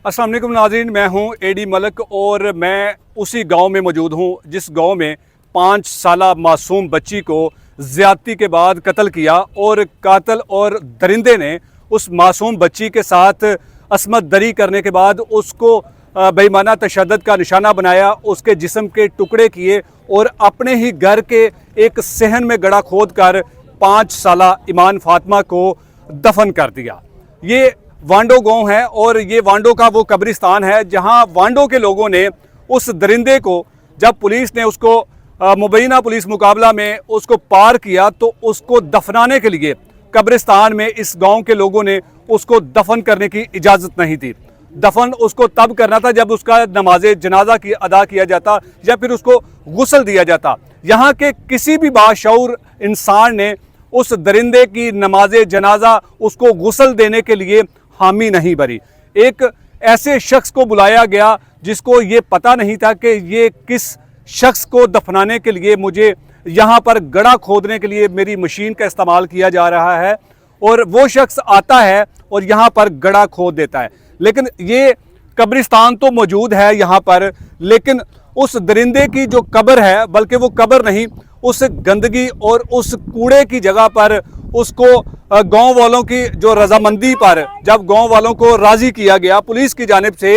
अस्सलाम वालेकुम नाज़रीन, मैं हूं एडी मलिक और मैं उसी गांव में मौजूद हूं जिस गांव में 5 साला मासूम बच्ची को ज़्यादती के बाद कत्ल किया और कातिल और दरिंदे ने उस मासूम बच्ची के साथ असमत दरी करने के बाद उसको बेईमाना तशद्दुद का निशाना बनाया, उसके जिस्म के टुकड़े किए और अपने ही घर के एक सहन में गड़ा खोद कर 5 साला ईमान फातिमा को दफन कर दिया। ये वांडो गांव है और ये वांडो का वो कब्रिस्तान है जहां वांडो के लोगों ने उस दरिंदे को, जब पुलिस ने उसको मुबैना पुलिस मुकाबला में उसको पार किया तो उसको दफनाने के लिए कब्रिस्तान में इस गांव के लोगों ने उसको दफन करने की इजाज़त नहीं थी। दफन उसको तब करना था जब उसका नमाज जनाजा की अदा किया जाता या फिर उसको गुस्ल दिया जाता। यहाँ के किसी भी बाशऊर इंसान ने उस दरिंदे की नमाज जनाजा उसको गुस्ल देने के लिए हामी नहीं भरी। एक ऐसे शख्स को बुलाया गया जिसको ये पता नहीं था कि ये किस शख्स को दफनाने के लिए मुझे यहाँ पर गड़ा खोदने के लिए मेरी मशीन का इस्तेमाल किया जा रहा है, और वो शख्स आता है और यहाँ पर गड़ा खोद देता है। लेकिन ये कब्रिस्तान तो मौजूद है यहाँ पर, लेकिन उस दरिंदे की जो कब्र है, बल्कि वो कब्र नहीं, उस गंदगी और उस कूड़े की जगह पर उसको गांव वालों की जो रजामंदी पर जब गांव वालों को राज़ी किया गया पुलिस की जानिब से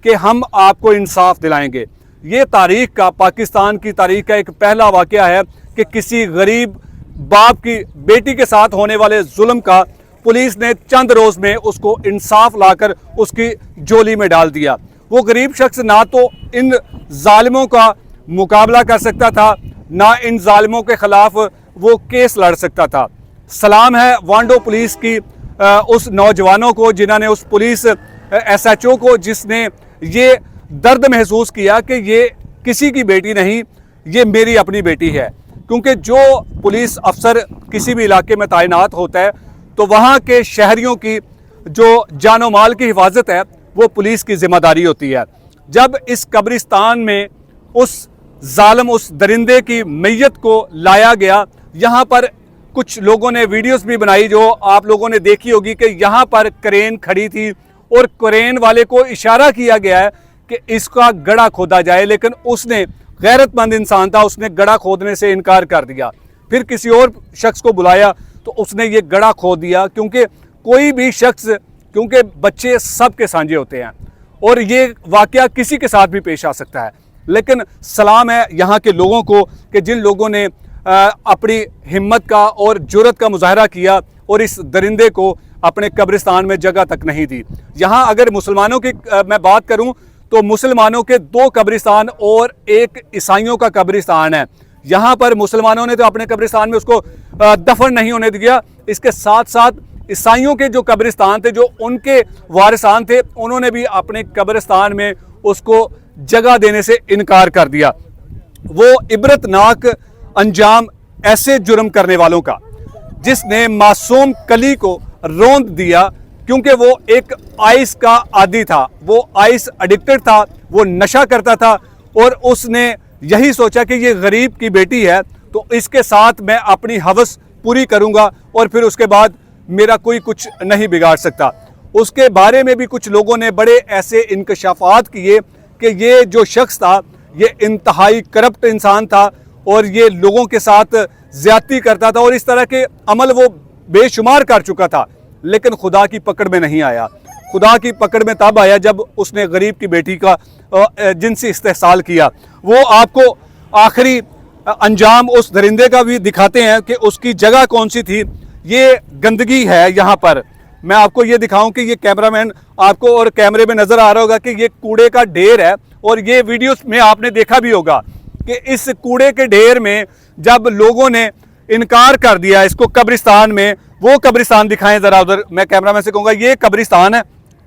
कि हम आपको इंसाफ दिलाएंगे। ये तारीख़ का, पाकिस्तान की तारीख़ का एक पहला वाक़या है कि किसी गरीब बाप की बेटी के साथ होने वाले जुल्म का पुलिस ने चंद रोज़ में उसको इंसाफ लाकर उसकी झोली में डाल दिया। वो गरीब शख्स ना तो इन जालिमों का मुकाबला कर सकता था, ना इन जालिमों के ख़िलाफ़ वो केस लड़ सकता था। सलाम है वांडो पुलिस की उस नौजवानों को जिन्होंने, उस पुलिस SHO को जिसने ये दर्द महसूस किया कि ये किसी की बेटी नहीं, ये मेरी अपनी बेटी है। क्योंकि जो पुलिस अफसर किसी भी इलाके में तैनात होता है तो वहाँ के शहरियों की जो जानो माल की हिफाजत है वो पुलिस की जिम्मेदारी होती है। जब इस कब्रिस्तान में उस जालिम, उस दरिंदे की मैयत को लाया गया, यहाँ पर कुछ लोगों ने वीडियोस भी बनाई जो आप लोगों ने देखी होगी कि यहाँ पर क्रेन खड़ी थी और क्रेन वाले को इशारा किया गया है कि इसका गड़ा खोदा जाए, लेकिन उसने, गैरतमंद इंसान था, उसने गड़ा खोदने से इनकार कर दिया। फिर किसी और शख्स को बुलाया तो उसने ये गड़ा खोद दिया, क्योंकि कोई भी शख्स, क्योंकि बच्चे सब के सांझे होते हैं और ये वाक़या किसी के साथ भी पेश आ सकता है। लेकिन सलाम है यहाँ के लोगों को कि जिन लोगों ने अपनी हिम्मत का और जुर्रत का मुजाहरा किया और इस दरिंदे को अपने कब्रिस्तान में जगह तक नहीं दी। यहाँ अगर मुसलमानों की मैं बात करूँ तो मुसलमानों के 2 कब्रिस्तान और एक ईसाइयों का कब्रिस्तान है। यहाँ पर मुसलमानों ने तो अपने कब्रिस्तान में उसको दफन नहीं होने दिया, इसके साथ साथ ईसाइयों के जो कब्रिस्तान थे, जो उनके वारिसान थे, उन्होंने भी अपने कब्रिस्तान में उसको जगह देने से इनकार कर दिया। वो इबरतनाक अंजाम ऐसे जुर्म करने वालों का जिसने मासूम कली को रौंद दिया, क्योंकि वो एक आइस का आदी था, वो आइस एडिक्टेड था, वो नशा करता था और उसने यही सोचा कि ये गरीब की बेटी है तो इसके साथ मैं अपनी हवस पूरी करूंगा और फिर उसके बाद मेरा कोई कुछ नहीं बिगाड़ सकता। उसके बारे में भी कुछ लोगों ने बड़े ऐसे इंकशाफात किए कि ये जो शख्स था ये इंतहाई करप्ट इंसान था और ये लोगों के साथ ज्यादती करता था और इस तरह के अमल वो बेशुमार कर चुका था, लेकिन खुदा की पकड़ में नहीं आया। खुदा की पकड़ में तब आया जब उसने गरीब की बेटी का जिनसी इस्तेहसाल किया। वो आपको आखिरी अंजाम उस दरिंदे का भी दिखाते हैं कि उसकी जगह कौन सी थी। ये गंदगी है यहाँ पर, मैं आपको ये दिखाऊं कि ये कैमरामैन आपको और कैमरे में नज़र आ रहा होगा कि ये कूड़े का ढेर है, और ये वीडियोस में आपने देखा भी होगा कि इस कूड़े के ढेर में जब लोगों ने इनकार कर दिया इसको कब्रिस्तान में, वो कब्रिस्तान दिखाएं ज़रा उधर, मैं कैमरामैन से कहूँगा ये कब्रिस्तान है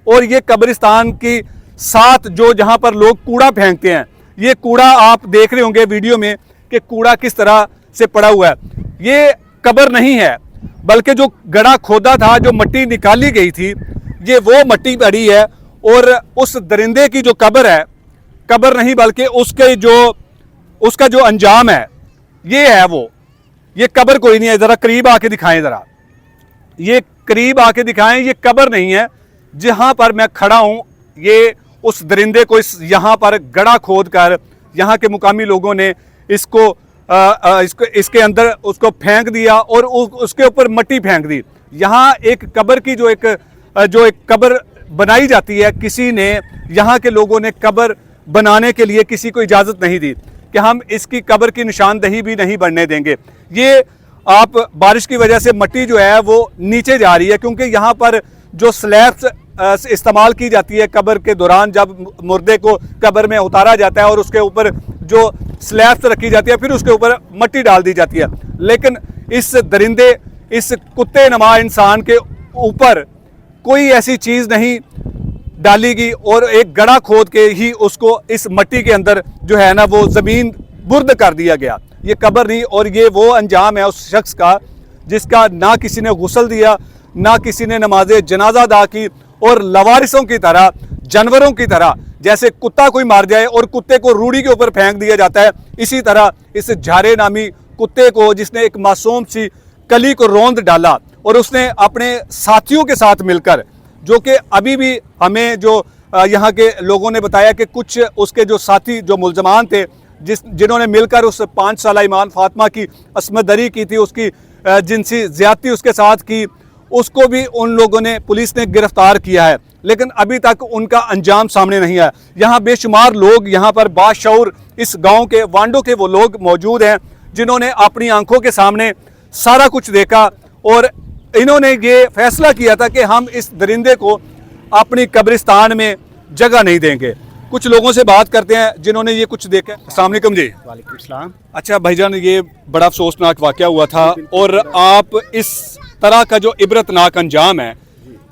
और ये कब्रिस्तान की साथ जो जहाँ पर लोग कूड़ा फेंकते हैं, ये कूड़ा आप देख रहे होंगे वीडियो में कि कूड़ा किस तरह से पड़ा हुआ है। ये कब्र नहीं है, बल्कि जो गड़ा खोदा था, जो मट्टी निकाली गई थी, ये वो मट्टी पड़ी है और उस दरिंदे की जो कब्र है, कब्र नहीं बल्कि उसका जो अंजाम है ये है वो, ये कब्र कोई नहीं है। ज़रा करीब आके दिखाएं, ज़रा ये करीब आके दिखाएं, ये कब्र नहीं है। जहाँ पर मैं खड़ा हूँ ये उस दरिंदे को यहाँ पर गड़ा खोद कर यहाँ के मुकामी लोगों ने इसके अंदर उसको फेंक दिया और उसके ऊपर मिट्टी फेंक दी। यहाँ एक कब्र की जो एक कब्र बनाई जाती है, किसी ने यहाँ के लोगों ने कब्र बनाने के लिए किसी को इजाज़त नहीं दी कि हम इसकी कब्र की निशानदही भी नहीं बनने देंगे। ये आप बारिश की वजह से मिट्टी जो है वो नीचे जा रही है, क्योंकि यहाँ पर जो स्लैब्स इस्तेमाल की जाती है कब्र के दौरान, जब मुर्दे को कब्र में उतारा जाता है और उसके ऊपर जो स्लैब्स रखी जाती है फिर उसके ऊपर मिट्टी डाल दी जाती है, लेकिन इस दरिंदे, इस कुत्ते नमा इंसान के ऊपर कोई ऐसी चीज़ नहीं डाली गई और एक गड़ा खोद के ही उसको इस मिट्टी के अंदर जो है ना वो ज़मीन बुर्द कर दिया गया। ये कब्र नहीं, और ये वो अंजाम है उस शख्स का जिसका ना किसी ने गुस्ल दिया, ना किसी ने नमाज जनाजा अदा की, और लवारिसों की तरह, जानवरों की तरह, जैसे कुत्ता कोई मार जाए और कुत्ते को रूढ़ी के ऊपर फेंक दिया जाता है, इसी तरह इस झारे नामी कुत्ते को, जिसने एक मासूम सी कली को रौंद डाला और उसने अपने साथियों के साथ मिलकर, जो कि अभी भी हमें जो यहाँ के लोगों ने बताया कि कुछ उसके जो साथी जो मुल्ज़मान थे जिन्होंने मिलकर उस 5 साला ईमान फातिमा की अस्मत दरी की थी, उसकी जिनसी ज़्यादती उसके साथ की, उसको भी उन लोगों ने, पुलिस ने गिरफ्तार किया है, लेकिन अभी तक उनका अंजाम सामने नहीं आया। यहाँ बेशुमार लोग, यहाँ पर बाशऊर इस गांव के वांडो के वो लोग मौजूद हैं जिन्होंने अपनी आंखों के सामने सारा कुछ देखा और इन्होंने ये फैसला किया था कि हम इस दरिंदे को अपनी कब्रिस्तान में जगह नहीं देंगे। कुछ लोगों से बात करते हैं जिन्होंने ये कुछ देखा। अस्सलाम वालेकुम जी। वालेकुम सलाम। अच्छा भाईजान, ये बड़ा अफसोसनाक वाक़या हुआ था और आप इस तरह का जो इबरतनाक अंजाम है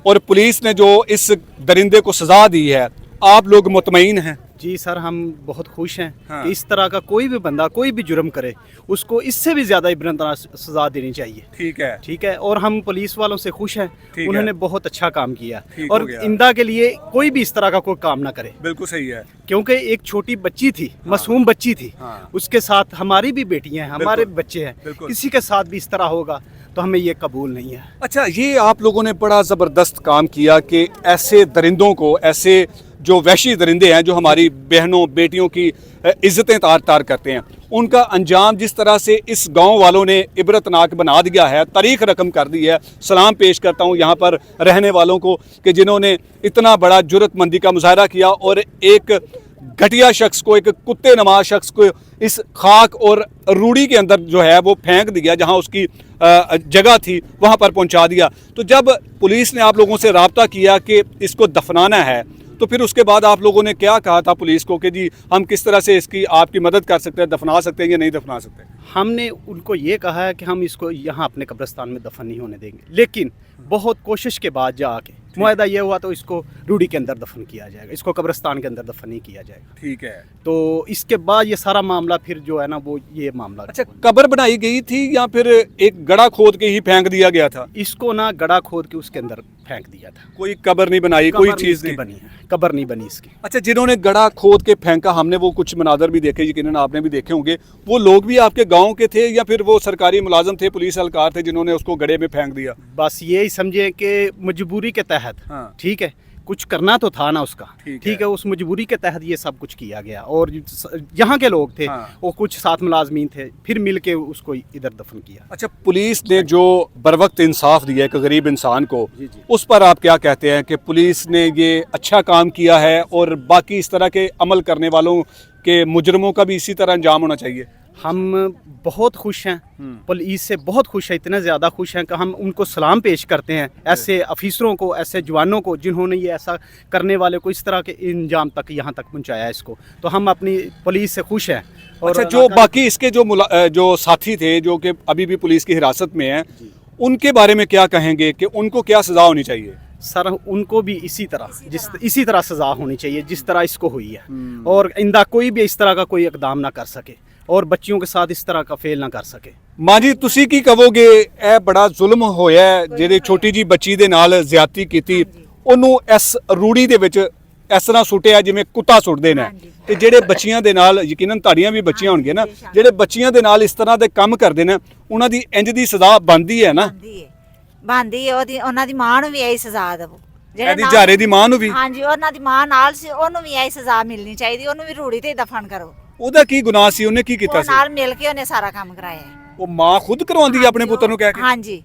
और पुलिस ने जो इस दरिंदे को सज़ा दी है, आप लोग मुतमईन हैं? जी सर, हम बहुत खुश हैं हाँ। कि इस तरह का कोई भी बंदा कोई भी जुर्म करे उसको इससे भी ज़्यादा इबरतनाक सज़ा देनी चाहिए। ठीक है, ठीक है, और हम पुलिस वालों से खुश हैं, उन्होंने बहुत अच्छा काम किया ठीक और हो गया। इंदा के लिए कोई भी इस तरह का कोई काम ना करे, बिल्कुल सही है। क्योंकि एक छोटी बच्ची थी, मासूम बच्ची थी, हाँ। उसके साथ हमारी भी बेटियां हैं, हमारे बिल्कुल, बच्चे हैं, बिल्कुल। किसी के साथ भी इस तरह होगा तो हमें ये कबूल नहीं है। अच्छा, ये आप लोगों ने बड़ा ज़बरदस्त काम किया कि ऐसे दरिंदों को, ऐसे जो वहशी दरिंदे हैं जो हमारी बहनों बेटियों की इज़्ज़तें तार तार करते हैं, उनका अंजाम जिस तरह से इस गांव वालों ने इबरतनाक बना दिया है, तारीख़ रकम कर दी है। सलाम पेश करता हूं यहाँ पर रहने वालों को कि जिन्होंने इतना बड़ा जुर्रतमंदी का मुजाहरा किया और एक घटिया शख्स को, एक कुत्ते नमा शख्स को इस खाक और रूढ़ी के अंदर जो है वो फेंक दिया, जहां उसकी जगह थी वहां पर पहुंचा दिया। तो जब पुलिस ने आप लोगों से रब्ता किया कि इसको दफनाना है, तो फिर उसके बाद आप लोगों ने क्या कहा था पुलिस को कि जी हम किस तरह से इसकी आपकी मदद कर सकते हैं, दफना सकते हैं या नहीं दफना सकते? हमने उनको ये कहा है कि हम इसको यहाँ अपने कब्रिस्तान में दफन नहीं होने देंगे, लेकिन बहुत कोशिश के बाद जाके मुआहदा ये हुआ तो इसको रूढ़ी के अंदर दफन किया जाएगा, इसको कब्रिस्तान के अंदर दफन नहीं किया जाएगा। ठीक है। तो इसके बाद ये सारा मामला फिर जो है ना वो ये मामला। अच्छा, कब्र बनाई गई थी या फिर एक गड़ा खोद के ही फेंक दिया गया था? इसको ना गड़ा खोद के उसके अंदर फेंक दिया था। कोई कब्र नहीं बनाई, कोई चीज़ नहीं बनी है, कब्र नहीं बनी इसकी। अच्छा, जिन्होंने गड़ा खोद के फेंका, हमने वो कुछ मनाजर भी देखे, यकीनन आपने भी देखे होंगे, वो लोग भी आपके गांव के थे या फिर वो सरकारी मुलाजम थे, पुलिस एहलकार थे जिन्होंने उसको गड्ढे में फेंक दिया? बस यही समझे कि मजबूरी के तहत, हाँ। ठीक है, कुछ करना तो था ना उसका, ठीक है, उस मजबूरी के तहत ये सब कुछ किया गया और यहाँ के लोग थे, हाँ। वो कुछ साथ मुलाजमीन थे, फिर मिल के उसको इधर दफन किया। अच्छा, पुलिस ने जो बरवक्त इंसाफ दिया एक गरीब इंसान को, जी, जी। उस पर आप क्या कहते हैं कि पुलिस ने ये अच्छा काम किया है और बाकी इस तरह के अमल करने वालों के मुजरमों का भी इसी तरह अंजाम होना चाहिए? हम बहुत खुश हैं, पुलिस से बहुत खुश हैं, इतने ज़्यादा खुश हैं कि हम उनको सलाम पेश करते हैं, ऐसे अफीसरों को, ऐसे जवानों को जिन्होंने ये ऐसा करने वाले को इस तरह के इंजाम तक यहाँ तक पहुँचाया इसको, तो हम अपनी पुलिस से खुश हैं। और अच्छा, जो बाकी इसके जो साथी थे जो कि अभी भी पुलिस की हिरासत में हैं, उनके बारे में क्या कहेंगे कि उनको क्या सज़ा होनी चाहिए? सर, उनको भी इसी तरह सज़ा होनी चाहिए जिस तरह इसको हुई है, और इंदा कोई भी इस तरह का कोई इकदाम ना कर सके और बच्चियों के साथ इस तरह का फेल ना कर सके। मां जी, ਤੁਸੀਂ ਕੀ ਕਹੋਗੇ? ਇਹ ਬੜਾ ਜ਼ੁਲਮ ਹੋਇਆ ਜਿਹੜੇ ਛੋਟੀ ਜੀ ਬੱਚੀ ਦੇ ਨਾਲ ਜ਼ਿਆਦਤੀ ਕੀਤੀ, ਉਹਨੂੰ ਇਸ ਰੂੜੀ ਦੇ ਵਿੱਚ ਇਸ ਤਰ੍ਹਾਂ ਸੁੱਟਿਆ ਜਿਵੇਂ ਕੁੱਤਾ ਸੁੱਟਦੇ ਨੇ, ਤੇ ਜਿਹੜੇ ਬੱਚੀਆਂ ਦੇ ਨਾਲ, ਯਕੀਨਨ ਤੁਹਾਡੀਆਂ ਵੀ ਬੱਚੀਆਂ ਹੋਣਗੀਆਂ ਨਾ, ਜਿਹੜੇ ਬੱਚੀਆਂ ਦੇ ਨਾਲ ਇਸ ਤਰ੍ਹਾਂ ਦੇ ਕੰਮ ਕਰਦੇ ਨੇ, ਉਹਨਾਂ ਦੀ ਇੰਜ ਦੀ ਸਜ਼ਾ ਬਣਦੀ ਹੈ ਨਾ? ਬਣਦੀ ਹੈ, ਉਹਨਾਂ ਦੀ ਮਾਂ ਨੂੰ ਵੀ ਇਹੀ ਸਜ਼ਾ ਦੇਵੋ। ਇਹਦੀ ਝਾਰੇ ਦੀ ਮਾਂ ਨੂੰ ਵੀ? ਹਾਂਜੀ, ਉਹਨਾਂ ਦੀ ਮਾਂ ਨਾਲ ਸੀ, ਉਹਨੂੰ ਵੀ ਇਹ ਸਜ਼ਾ ਮਿਲਣੀ ਚਾਹੀਦੀ, ਉਹਨੂੰ ਵੀ ਰੂੜੀ ਤੇ ਦਫਨ ਕਰੋ। ਉਹਦਾ ਕੀ ਗੁਨਾਹ ਸੀ, ਉਹਨੇ ਕੀ ਕੀਤਾ ਉਹ ਸੀ? ਨਾਲ ਮਿਲ ਕੇ ਉਹਨੇ ਸਾਰਾ ਕੰਮ ਕਰਾਇਆ ਹੈ। ਉਹ ਮਾਂ ਖੁਦ ਕਰਵਾਉਂਦੀ ਹੈ ਆਪਣੇ ਪੁੱਤਰ ਨੂੰ ਕਹਿ ਕੇ? ਹਾਂਜੀ,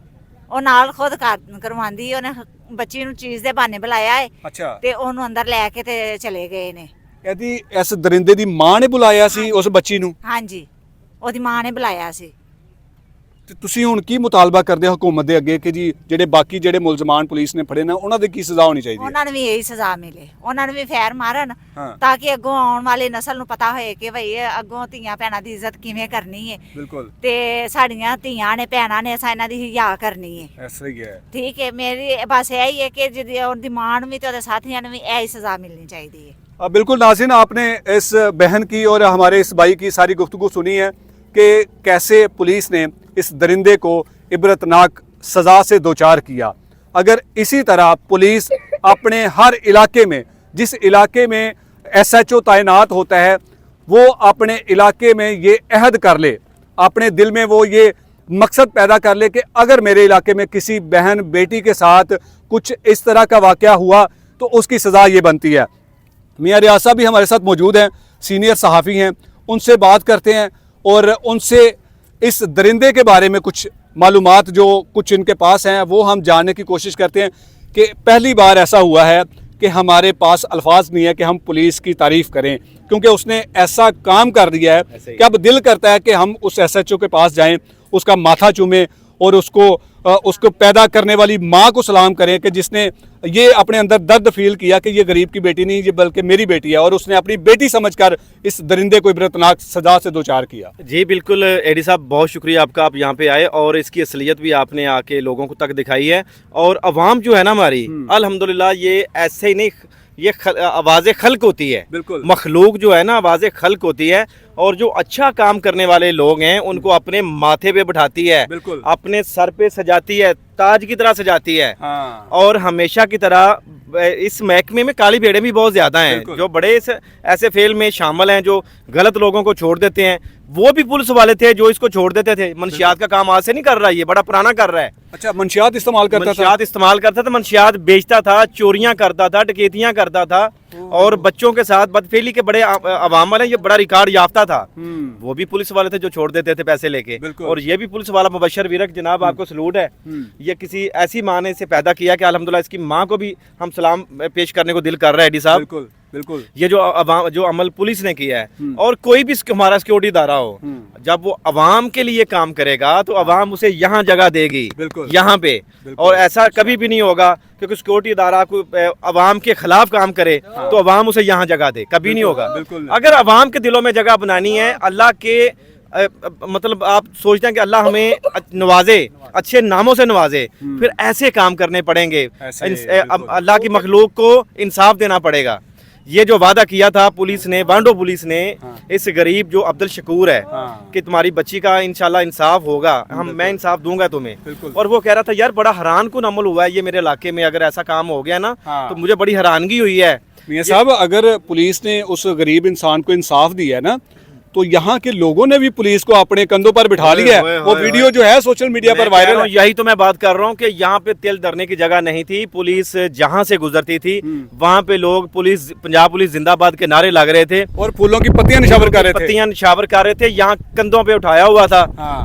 ਉਹ ਨਾਲ ਖੁਦ ਕਰਵਾਉਂਦੀ, ਉਹਨੇ ਬੱਚੀ ਨੂੰ ਚੀਜ਼ ਦੇ ਬਹਾਨੇ ਬੁਲਾਇਆ ਹੈ ਅੱਛਾ, ਤੇ ਉਹਨੂੰ ਅੰਦਰ ਲੈ ਕੇ ਤੇ ਚਲੇ ਗਏ ਨੇ। ਇਹਦੀ ਇਸ ਦਰਿੰਦੇ ਦੀ ਮਾਂ ਨੇ ਬੁਲਾਇਆ ਸੀ ਉਸ ਬੱਚੀ ਨੂੰ? ਹਾਂਜੀ, ਉਹਦੀ ਮਾਂ ਨੇ ਬੁਲਾਇਆ ਸੀ। ਤੇ ਤੁਸੀਂ ਹੁਣ ਕੀ ਮੁਤਾਲਬਾ ਕਰਦੇ ਹੋ ਹਕੂਮਤ ਦੇ ਅੱਗੇ ਕਿ ਜੀ ਜਿਹੜੇ ਬਾਕੀ ਜਿਹੜੇ ਮੁਲਜ਼ਮਾਨ ਪੁਲਿਸ ਨੇ ਫੜੇ ਨੇ ਉਹਨਾਂ ਦੇ ਕੀ ਸਜ਼ਾ ਹੋਣੀ ਚਾਹੀਦੀ ਹੈ? ਉਹਨਾਂ ਨੂੰ ਵੀ ਇਹੀ ਸਜ਼ਾ ਮਿਲੇ, ਉਹਨਾਂ ਨੂੰ ਵੀ ਫੈਰ ਮਾਰਨ ਹਾਂ। ਤਾਂ ਕਿ ਅੱਗੋਂ ਆਉਣ ਵਾਲੀ ਨਸਲ ਨੂੰ ਪਤਾ ਹੋਏ ਕਿ ਭਈ ਇਹ ਅੱਗੋਂ ਧੀਆਂ ਭੈਣਾਂ ਦੀ ਇੱਜ਼ਤ ਕਿਵੇਂ ਕਰਨੀ ਹੈ ਬਿਲਕੁਲ, ਤੇ ਸਾਡੀਆਂ ਧੀਆਂ ਨੇ ਭੈਣਾਂ ਨੇ ਅਸਾਂ ਇਹਨਾਂ ਦੀ ਹਿਆ ਕਰਨੀ ਹੈ। ਐਸਾ ਹੀ ਹੈ। ਠੀਕ ਹੈ, ਮੇਰੀ ਬਸ ਇਹੀ है कि ਜਿਹਦੀ ਉਹਦੀ ਮਾਂ ਨੂੰ ਵੀ ਤੇ ਉਹਦੇ ਸਾਥੀਆਂ ਨੂੰ ਵੀ ਇਹੀ सजा मिलनी चाहिए। अब बिल्कुल नाज़रीन, आपने इस बहन की और हमारे इस भाई की सारी गुफ्तगू सुनी है कि कैसे पुलिस ने इस दरिंदे को इबरतनाक सज़ा से दो चार किया। अगर इसी तरह पुलिस अपने हर इलाके में, जिस इलाके में SHO तैनात होता है, वो अपने इलाके में ये अहद कर ले, अपने दिल में वो ये मकसद पैदा कर ले कि अगर मेरे इलाके में किसी बहन बेटी के साथ कुछ इस तरह का वाक़या हुआ तो उसकी सज़ा ये बनती है। मियां रियाज साहब भी हमारे साथ मौजूद हैं, सीनियर सहाफ़ी हैं, उनसे बात करते हैं और उनसे इस दरिंदे के बारे में कुछ मालूमात जो कुछ इनके पास हैं वो हम जानने की कोशिश करते हैं कि पहली बार ऐसा हुआ है कि हमारे पास अल्फाज नहीं है कि हम पुलिस की तारीफ़ करें, क्योंकि उसने ऐसा काम कर दिया है कि अब दिल करता है कि हम उस SHO के पास जाएं, उसका माथा चूमें और उसको पैदा करने वाली माँ को सलाम करें कि जिसने ये अपने अंदर दर्द फील किया कि ये गरीब की बेटी नहीं, ये बल्कि मेरी बेटी है, और उसने अपनी बेटी समझकर इस दरिंदे को इबरतनाक सजा से दो चार किया। जी बिल्कुल एडी साहब, बहुत शुक्रिया आपका, आप यहाँ पे आए और इसकी असलियत भी आपने आके लोगों को तक दिखाई है। और अवाम जो है ना हमारी, अल्हम्दुलिल्लाह, ये ऐसे ही नहीं, ये आवाज़ खल्क होती है। बिल्कुल, मखलूक जो है ना आवाज़ खल्क होती है, और जो अच्छा काम करने वाले लोग हैं उनको अपने माथे पे बिठाती है, बिल्कुल, अपने सर पे सजाती है, ताज की तरह सजाती है। हाँ। और हमेशा की तरह इस महकमे में काली भेड़ें भी बहुत ज़्यादा हैं जो बड़े ऐसे फेल में शामिल हैं, जो गलत लोगों को छोड़ देते हैं। वो भी पुलिस वाले थे जो इसको छोड़ देते थे। मंशियात का काम आज से नहीं कर रहा, ये बड़ा पुराना कर रहा है। अच्छा, मंशियात इस्तेमाल करता था? मंशियात इस्तेमाल करता था, मंशियात बेचता था, चोरियां करता था, डकैतियां करता था, और बच्चों के साथ बदफेली के बड़े अवाम वाले, ये बड़ा रिकॉर्ड याफ्ता था। वो भी पुलिस वाले थे जो छोड़ देते थे पैसे लेके। और ये भी पुलिस वाला मुबशर विरक जनाब, आपको सलूट है। ये किसी ऐसी माँ ने इसे पैदा किया कि अल्हम्दुलिल्लाह इसकी माँ को भी हम सलाम पेश करने को दिल कर रहा है एडी साहब। बिल्कुल बिल्कुल, ये जो अमल पुलिस ने किया है, और कोई भी हमारा सिक्योरिटी इदारा हो, जब वो अवाम के लिए काम करेगा तो अवाम उसे यहाँ जगह देगी, यहाँ पे। और ऐसा कभी भी नहीं होगा क्योंकि सिक्योरिटी इदारा को अवाम के खिलाफ काम करे तो अवाम उसे यहाँ जगह दे, कभी नहीं होगा। अगर अवाम के दिलों में जगह बनानी है, अल्लाह के मतलब आप सोचते हैं कि अल्लाह हमें नवाजे, अच्छे नामों से नवाजे, फिर ऐसे काम करने पड़ेंगे। अल्लाह की मखलूक को इंसाफ देना पड़ेगा। ये जो वादा किया था पुलिस ने, वांडो पुलिस ने, इस गरीब जो अब्दुल शकूर है कि तुम्हारी बच्ची का इंशाल्लाह इंसाफ होगा, मैं इंसाफ दूंगा तुम्हें। और वो कह रहा था यार बड़ा हैरान कुन अमल हुआ है ये मेरे इलाके में, अगर ऐसा काम हो गया ना तो मुझे बड़ी हैरानगी हुई है। मियां साहब, अगर पुलिस ने उस गरीब इंसान को इंसाफ दिया है ना, तो यहाँ के लोगों ने भी पुलिस को अपने कंधों पर बिठा लिया है। वो वीडियो जो है सोशल मीडिया पर वायरल है। यही तो मैं बात कर रहा हूँ कि यहाँ पे तिल धरने की जगह नहीं थी। पुलिस जहाँ से गुजरती थी वहाँ पे लोग पुलिस, पंजाब पुलिस जिंदाबाद के नारे लग रहे थे और फूलों की पत्तियां निशावर कर रहे थे। पत्तियां निशावर कर रहे थे, यहाँ कंधों पे उठाया हुआ था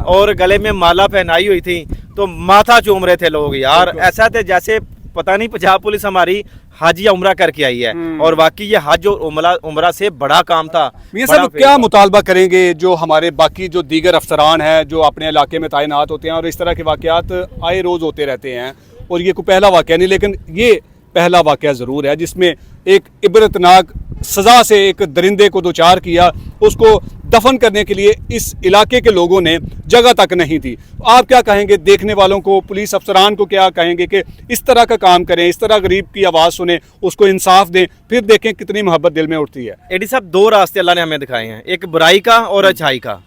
और गले में माला पहनाई हुई थी, तो माथा चूम रहे थे लोग यार। ऐसा थे जैसे पता नहीं पंजाब पुलिस हमारी हज या उम्रा करके आई है, और वाकई ये हज और उम्रा से बड़ा काम था। मियां साहब, क्या मुतालबा करेंगे जो हमारे बाकी जो दीगर अफसरान हैं जो अपने इलाके में तैनात होते हैं और इस तरह के वाकयात आए रोज़ होते रहते हैं, और ये कोई पहला वाकया नहीं, लेकिन ये पहला वाकया ज़रूर है जिसमें एक इबरतनाक सज़ा से एक दरिंदे को दो चार किया, उसको दफन करने के लिए इस इलाके के लोगों ने जगह तक नहीं थी। आप क्या कहेंगे देखने वालों को, पुलिस अफसरान को क्या कहेंगे कि इस तरह का काम करें, इस तरह गरीब की आवाज़ सुने, उसको इंसाफ दें, फिर देखें कितनी मोहब्बत दिल में उठती है। एडी साहब, दो रास्ते अल्लाह ने हमें दिखाए हैं, एक बुराई का और अच्छाई का।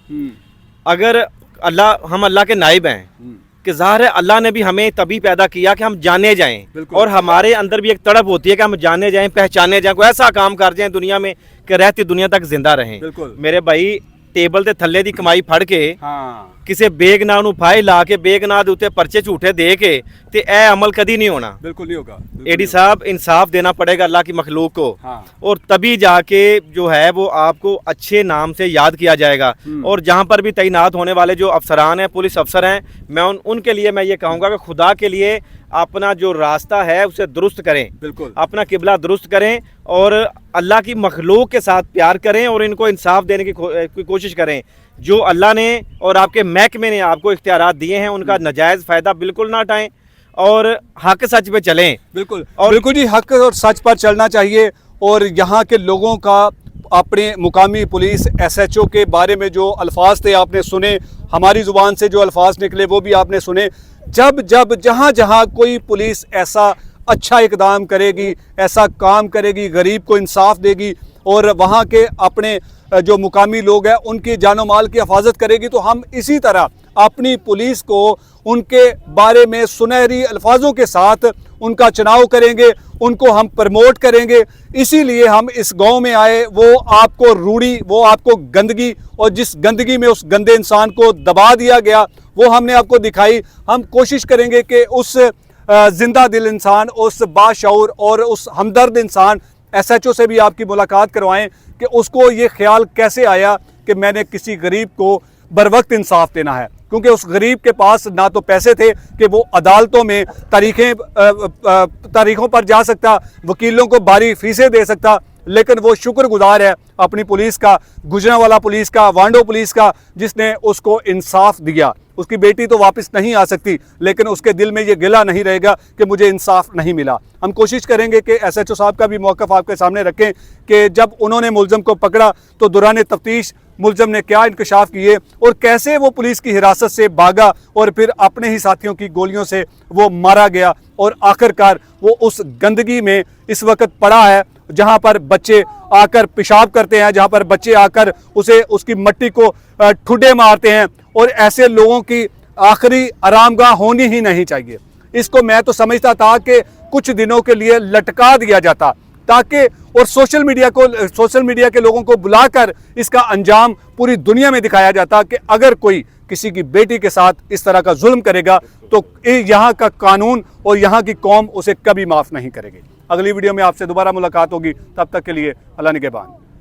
अगर हम अल्लाह के नाइब हैं कि ज़ाहिर है अल्लाह ने भी हमें तभी पैदा किया कि हम जाने जाएं, और हमारे अंदर भी एक तड़प होती है कि हम जाने जाएं, पहचाने जाएं, कोई ऐसा काम कर जाएं दुनिया में कि रहती दुनिया तक जिंदा रहें। मेरे भाई टेबल ते थल्ले दी कमाई फड़ के ਕਿਸੇ ਬੇਗਨਾਹ ਨੂੰ ਫਾਹੇ ਲਾ ਕੇ ਬੇਗਨਾਹ ਦੇ ਉੱਤੇ ਪਰਚੇ ਝੂਠੇ ਦੇ ਕੇ ਤੇ ਇਹ ਅਮਲ ਕਦੀ नहीं होना। बिल्कुल नहीं होगा। एडी साहब इंसाफ देना पड़ेगा अल्लाह की मखलूक को। हाँ। और तभी जाके जो है वो आपको अच्छे नाम से याद किया जाएगा। और जहाँ पर भी तैनात होने वाले जो अफसरान हैं, पुलिस अफसर हैं, मैं उनके लिए मैं ये कहूँगा कि खुदा के लिए अपना जो रास्ता है उसे दुरुस्त करें, बिल्कुल अपना किबला दुरुस्त करें और अल्लाह की मखलूक के साथ प्यार करें और इनको इंसाफ देने की कोशिश करें। जो अल्लाह ने और आपके महकमे ने आपको इख्तियारात दिए हैं उनका नाजायज़ फ़ायदा बिल्कुल ना उठाएं और हक सच पे चलें। बिल्कुल और बिल्कुल जी, हक और सच पर चलना चाहिए। और यहाँ के लोगों का अपने मुकामी पुलिस SHO के बारे में जो अल्फाज थे आपने सुने, हमारी ज़ुबान से जो अल्फाज निकले वो भी आपने सुने। जब जब जहाँ जहाँ कोई पुलिस ऐसा अच्छा इकदाम करेगी, ऐसा काम करेगी, गरीब को इंसाफ देगी और वहाँ के अपने जो मुकामी लोग हैं उनकी जानो माल की हिफाजत करेगी, तो हम इसी तरह अपनी पुलिस को उनके बारे में सुनहरी अल्फाजों के साथ उनका चुनाव करेंगे, उनको हम प्रमोट करेंगे। इसीलिए हम इस गांव में आए। वो आपको रूढ़ी, वो आपको गंदगी, और जिस गंदगी में उस गंदे इंसान को दबा दिया गया वो हमने आपको दिखाई। हम कोशिश करेंगे कि उस जिंदा दिल इंसान, उस बाशऊर और उस हमदर्द इंसान SHO से भी आपकी मुलाकात करवाएं कि उसको ये ख्याल कैसे आया कि मैंने किसी गरीब को बरवक्त इंसाफ देना है। क्योंकि उस गरीब के पास ना तो पैसे थे कि वो अदालतों में तारीखों पर जा सकता, वकीलों को भारी फीसें दे सकता, लेकिन वो शुक्रगुजार है अपनी पुलिस का, गुजरांवाला पुलिस का, वांडो पुलिस का, जिसने उसको इंसाफ दिया। उसकी बेटी तो वापस नहीं आ सकती, लेकिन उसके दिल में ये गिला नहीं रहेगा कि मुझे इंसाफ नहीं मिला। हम कोशिश करेंगे कि SHO साहब का भी मौक़िफ़ आपके सामने रखें कि जब उन्होंने मुलज़म को पकड़ा तो दौरान तफ्तीश मुलज़म ने क्या इंकशाफ किए और कैसे वो पुलिस की हिरासत से भागा और फिर अपने ही साथियों की गोलियों से वो मारा गया और आखिरकार वो उस गंदगी में इस वक्त पड़ा है जहाँ पर बच्चे आकर पेशाब करते हैं, जहाँ पर बच्चे आकर उसे उसकी मट्टी को ठुड्डे मारते हैं। और ऐसे लोगों की आखिरी आरामगाह होनी ही नहीं चाहिए। इसको मैं तो समझता था कि कुछ दिनों के लिए लटका दिया जाता ताकि, और सोशल मीडिया के लोगों को बुलाकर इसका अंजाम पूरी दुनिया में दिखाया जाता कि अगर कोई किसी की बेटी के साथ इस तरह का जुल्म करेगा तो यहाँ का कानून और यहाँ की कौम उसे कभी माफ़ नहीं करेगी। अगली वीडियो में आपसे दोबारा मुलाकात होगी, तब तक के लिए अल्लाह निगहबान।